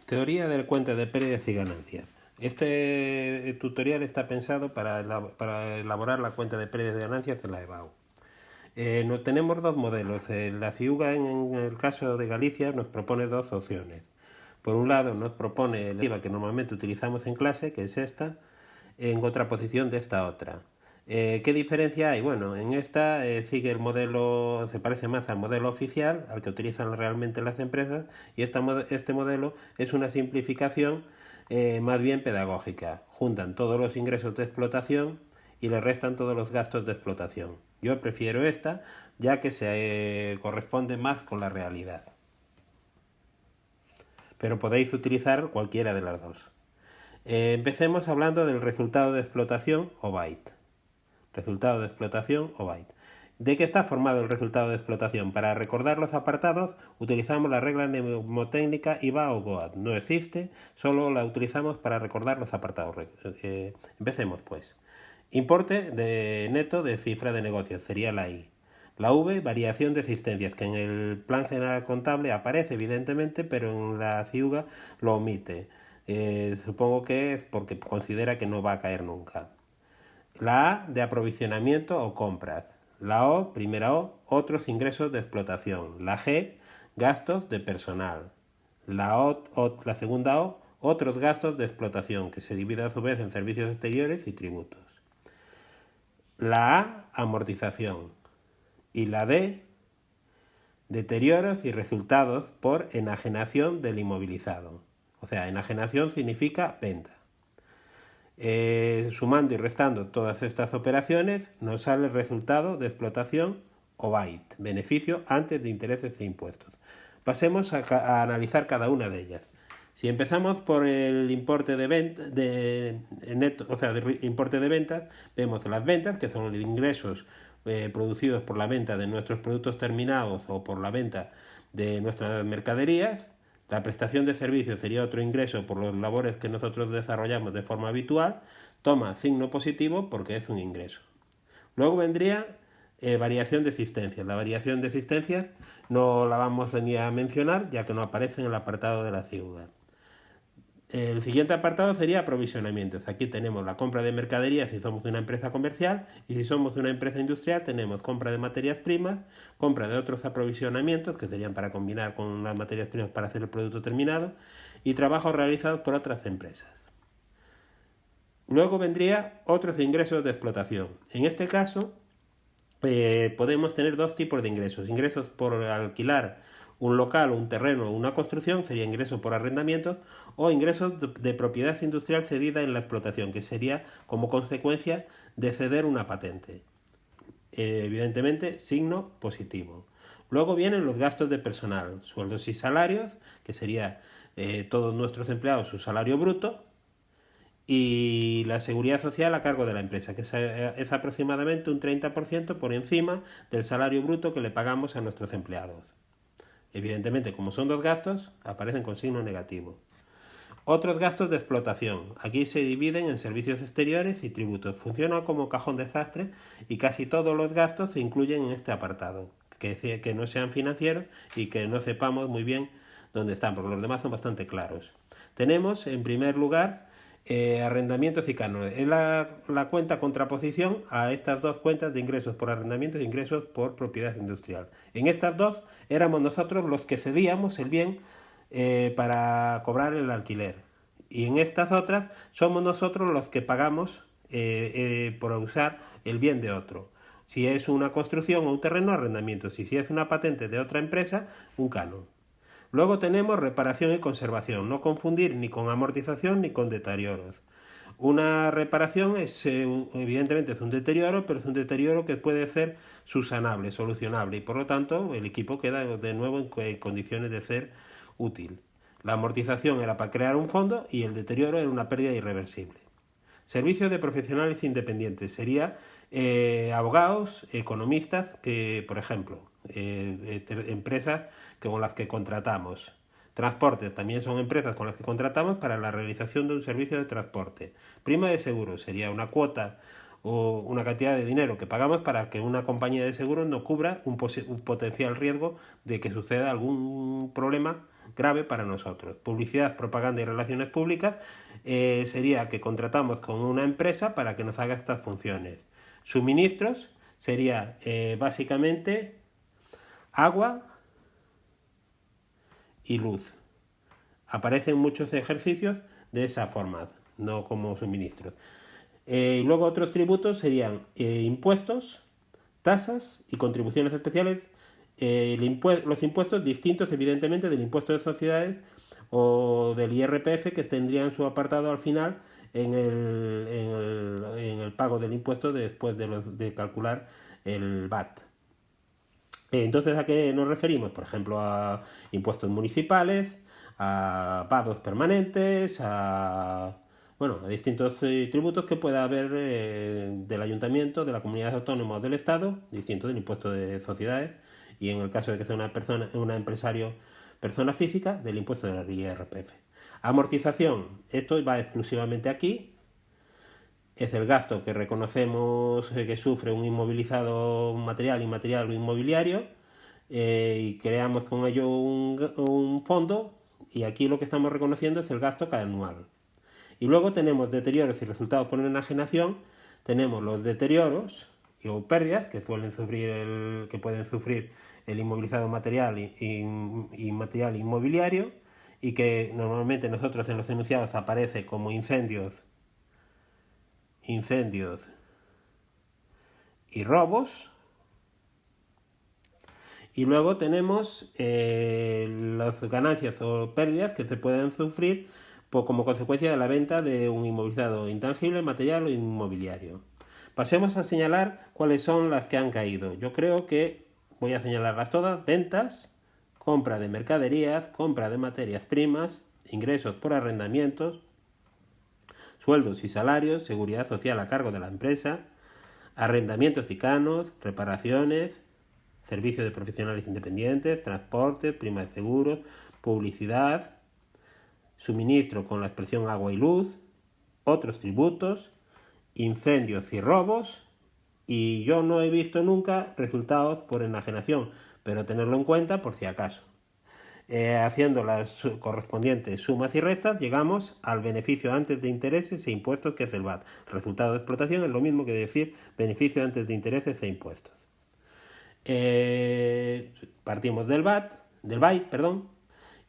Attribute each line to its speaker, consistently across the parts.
Speaker 1: Teoría de cuenta de pérdidas y ganancias. Este tutorial está pensado para elaborar la cuenta de pérdidas y ganancias de la EBAU. Tenemos dos modelos. La CIUGA, en el caso de Galicia, nos propone dos opciones. Por un lado, nos propone el IVA que normalmente utilizamos en clase, que es esta, en contraposición de esta otra. ¿Qué diferencia hay? Bueno, en esta sigue el modelo, se parece más al modelo oficial, al que utilizan realmente las empresas, y este modelo es una simplificación más bien pedagógica. Juntan todos los ingresos de explotación y le restan todos los gastos de explotación. Yo prefiero esta, ya que se corresponde más con la realidad. Pero podéis utilizar cualquiera de las dos. Empecemos hablando del resultado de explotación o byte. Resultado de explotación o byte. ¿De qué está formado el resultado de explotación? Para recordar los apartados utilizamos la regla mnemotécnica IVA o GOAD. No existe, solo la utilizamos para recordar los apartados. Empecemos pues. Importe de neto de cifra de negocios, sería la I. La V, variación de existencias, que en el plan general contable aparece evidentemente, pero en la CIUGA lo omite. Supongo que es porque considera que no va a caer nunca. La A, de aprovisionamiento o compras. La O, primera O, otros ingresos de explotación. La G, gastos de personal. La segunda O, otros gastos de explotación, que se divide a su vez en servicios exteriores y tributos. La A, amortización. Y la D, deterioros y resultados por enajenación del inmovilizado. O sea, enajenación significa venta. Sumando y restando todas estas operaciones, nos sale el resultado de explotación o byte, beneficio antes de intereses e impuestos. Pasemos a analizar cada una de ellas. Si empezamos por el importe de importe de ventas, vemos las ventas, que son los ingresos producidos por la venta de nuestros productos terminados o por la venta de nuestras mercaderías. La prestación de servicios sería otro ingreso por las labores que nosotros desarrollamos de forma habitual. Toma signo positivo porque es un ingreso. Luego vendría variación de existencias. La variación de existencias no la vamos ni a mencionar, ya que no aparece en el apartado de la CIUGA. El siguiente apartado sería aprovisionamientos. Aquí tenemos la compra de mercaderías si somos una empresa comercial, y si somos una empresa industrial tenemos compra de materias primas, compra de otros aprovisionamientos, que serían para combinar con las materias primas para hacer el producto terminado, y trabajos realizados por otras empresas. Luego vendría otros ingresos de explotación. En este caso podemos tener dos tipos de ingresos. Ingresos por alquilar un local, un terreno o una construcción, sería ingreso por arrendamientos, o ingresos de propiedad industrial cedida en la explotación, que sería como consecuencia de ceder una patente. Evidentemente, signo positivo. Luego vienen los gastos de personal, sueldos y salarios, que sería todos nuestros empleados su salario bruto, y la seguridad social a cargo de la empresa, que es aproximadamente un 30% por encima del salario bruto que le pagamos a nuestros empleados. Evidentemente, como son dos gastos, aparecen con signo negativo. Otros gastos de explotación. Aquí se dividen en servicios exteriores y tributos. Funcionan como cajón desastre y casi todos los gastos se incluyen en este apartado. Que no sean financieros y que no sepamos muy bien dónde están, porque los demás son bastante claros. Tenemos, en primer lugar, arrendamientos y cánones. Es la cuenta contraposición a estas dos cuentas de ingresos por arrendamientos e ingresos por propiedad industrial. En estas dos éramos nosotros los que cedíamos el bien para cobrar el alquiler, y en estas otras somos nosotros los que pagamos por usar el bien de otro. Si es una construcción o un terreno, arrendamiento. Si es una patente de otra empresa, un canon. Luego tenemos reparación y conservación, no confundir ni con amortización ni con deterioros. Una reparación evidentemente es un deterioro, pero es un deterioro que puede ser subsanable, solucionable, y por lo tanto el equipo queda de nuevo en condiciones de ser útil. La amortización era para crear un fondo y el deterioro era una pérdida irreversible. Servicio de profesionales independientes sería abogados, economistas, que por ejemplo, empresas con las que contratamos. Transportes también son empresas con las que contratamos para la realización de un servicio de transporte. Prima de seguro sería una cuota o una cantidad de dinero que pagamos para que una compañía de seguros no cubra un potencial riesgo de que suceda algún problema grave para nosotros. Publicidad, propaganda y relaciones públicas sería que contratamos con una empresa para que nos haga estas funciones. Suministros sería básicamente agua y luz. Aparecen muchos ejercicios de esa forma, no como suministros. Y luego otros tributos serían impuestos, tasas y contribuciones especiales. Los impuestos distintos, evidentemente, del impuesto de sociedades o del IRPF, que tendrían su apartado al final en el pago del impuesto después de calcular el VAT. Entonces, ¿a qué nos referimos? Por ejemplo, a impuestos municipales, a vados permanentes, a distintos tributos que pueda haber del ayuntamiento, de la comunidad autónoma o del Estado, distinto del impuesto de sociedades, y en el caso de que sea un empresario, persona física, del impuesto del IRPF. Amortización, esto va exclusivamente aquí, es el gasto que reconocemos que sufre un inmovilizado material, inmaterial o inmobiliario, y creamos con ello un fondo, y aquí lo que estamos reconociendo es el gasto cada anual. Y luego tenemos deterioros y resultados por enajenación. Tenemos los deterioros o pérdidas que pueden sufrir el inmovilizado material y material inmobiliario, y que normalmente nosotros en los enunciados aparece como incendios y robos. Y luego tenemos las ganancias o pérdidas que se pueden sufrir como consecuencia de la venta de un inmovilizado intangible, material o inmobiliario. Pasemos a señalar cuáles son las que han caído. Yo creo que voy a señalarlas todas: ventas, compra de mercaderías, compra de materias primas, ingresos por arrendamientos, sueldos y salarios, seguridad social a cargo de la empresa, arrendamientos y canos, reparaciones, servicios de profesionales independientes, transportes, prima de seguros, publicidad, suministro con la expresión agua y luz, otros tributos, incendios y robos, y yo no he visto nunca resultados por enajenación, pero tenerlo en cuenta por si acaso. Haciendo las correspondientes sumas y restas, llegamos al beneficio antes de intereses e impuestos, que es el VAT. El resultado de explotación es lo mismo que decir beneficio antes de intereses e impuestos. Partimos del BAIT,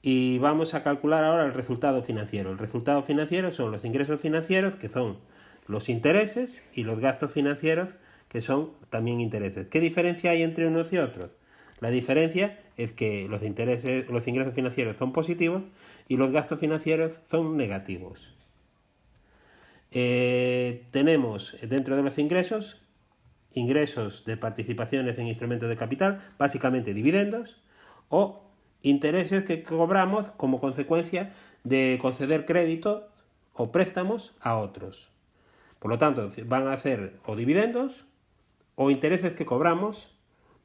Speaker 1: y vamos a calcular ahora el resultado financiero. El resultado financiero son los ingresos financieros, que son los intereses, y los gastos financieros, que son también intereses. ¿Qué diferencia hay entre unos y otros? La diferencia es que los ingresos financieros son positivos y los gastos financieros son negativos. Tenemos dentro de los ingresos de participaciones en instrumentos de capital, básicamente dividendos, o intereses que cobramos como consecuencia de conceder crédito o préstamos a otros. Por lo tanto, van a ser o dividendos o intereses que cobramos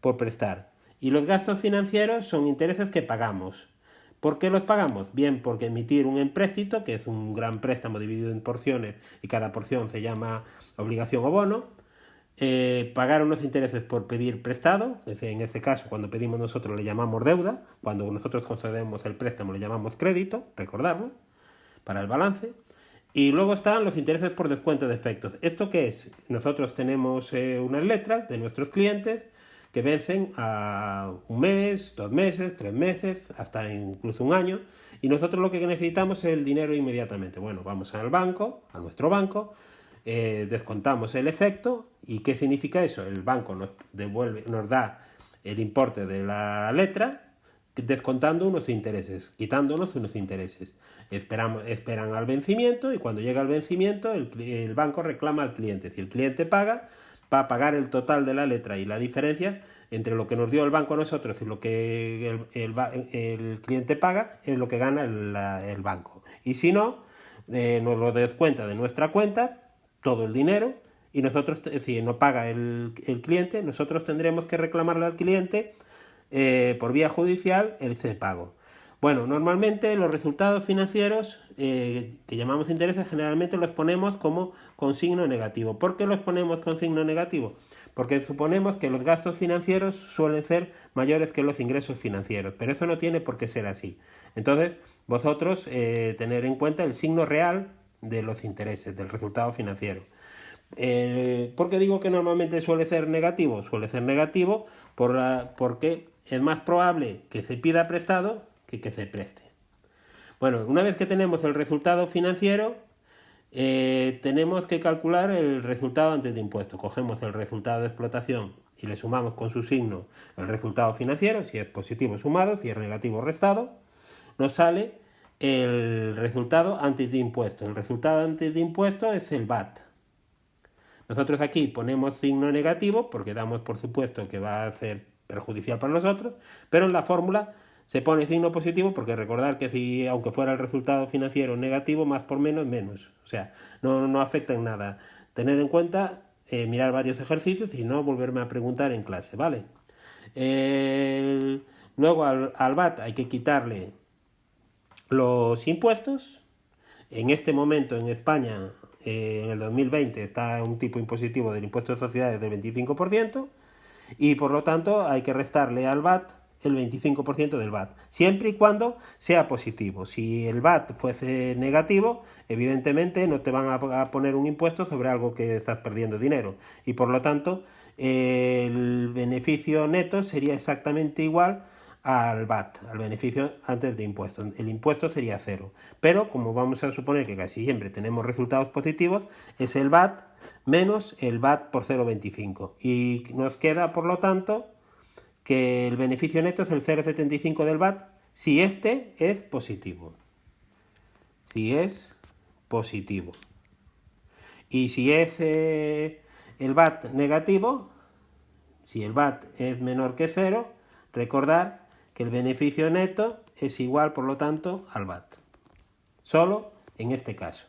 Speaker 1: por prestar. Y los gastos financieros son intereses que pagamos. ¿Por qué los pagamos? Bien, porque emitir un empréstito, que es un gran préstamo dividido en porciones y cada porción se llama obligación o bono. Pagar unos intereses por pedir prestado, en este caso cuando pedimos nosotros le llamamos deuda, cuando nosotros concedemos el préstamo le llamamos crédito, recordarlo, para el balance. Y luego están los intereses por descuento de efectos. ¿Esto qué es? Nosotros tenemos unas letras de nuestros clientes que vencen a un mes, 2 meses, 3 meses, hasta incluso un año, y nosotros lo que necesitamos es el dinero inmediatamente. Bueno, vamos al banco, a nuestro banco, descontamos el efecto. ¿Y qué significa eso? El banco nos da el importe de la letra, descontando unos intereses, quitándonos unos intereses. Esperan al vencimiento, y cuando llega el vencimiento el banco reclama al cliente. Si el cliente paga, va a pagar el total de la letra, y la diferencia entre lo que nos dio el banco a nosotros y lo que el cliente paga es lo que gana el banco. Y si no, nos lo descuenta de nuestra cuenta todo el dinero, y nosotros, si no paga el cliente, nosotros tendremos que reclamarle al cliente por vía judicial ese pago. Bueno, normalmente los resultados financieros que llamamos intereses generalmente los ponemos como con signo negativo. ¿Por qué los ponemos con signo negativo? Porque suponemos que los gastos financieros suelen ser mayores que los ingresos financieros, pero eso no tiene por qué ser así. Entonces, vosotros tener en cuenta el signo real de los intereses, del resultado financiero. ¿Por qué digo que normalmente suele ser negativo? Suele ser negativo porque es más probable que se pida prestado que se preste. Bueno, una vez que tenemos el resultado financiero, tenemos que calcular el resultado antes de impuestos. Cogemos el resultado de explotación y le sumamos con su signo el resultado financiero, si es positivo sumado, si es negativo restado, nos sale el resultado antes de impuestos. El resultado antes de impuestos es el VAT. Nosotros aquí ponemos signo negativo porque damos por supuesto que va a ser perjudicial para nosotros, pero en la fórmula se pone signo positivo porque recordar que si aunque fuera el resultado financiero negativo, más por menos, menos. O sea, no afecta en nada. Tener en cuenta, mirar varios ejercicios y no volverme a preguntar en clase, ¿vale? Luego al VAT hay que quitarle los impuestos. En este momento en España, en el 2020, está un tipo impositivo del impuesto de sociedades del 25% y por lo tanto hay que restarle al VAT el 25% del VAT, siempre y cuando sea positivo. Si el VAT fuese negativo, evidentemente no te van a poner un impuesto sobre algo que estás perdiendo dinero y por lo tanto el beneficio neto sería exactamente igual al VAT, al beneficio antes de impuestos. El impuesto sería cero. Pero como vamos a suponer que casi siempre tenemos resultados positivos, es el VAT menos el VAT por 0,25. Y nos queda, por lo tanto, que el beneficio neto es el 0,75 del VAT si este es positivo. Si es positivo. Y si es el VAT negativo, si el VAT es menor que 0, recordar que el beneficio neto es igual, por lo tanto, al VAT. Solo en este caso.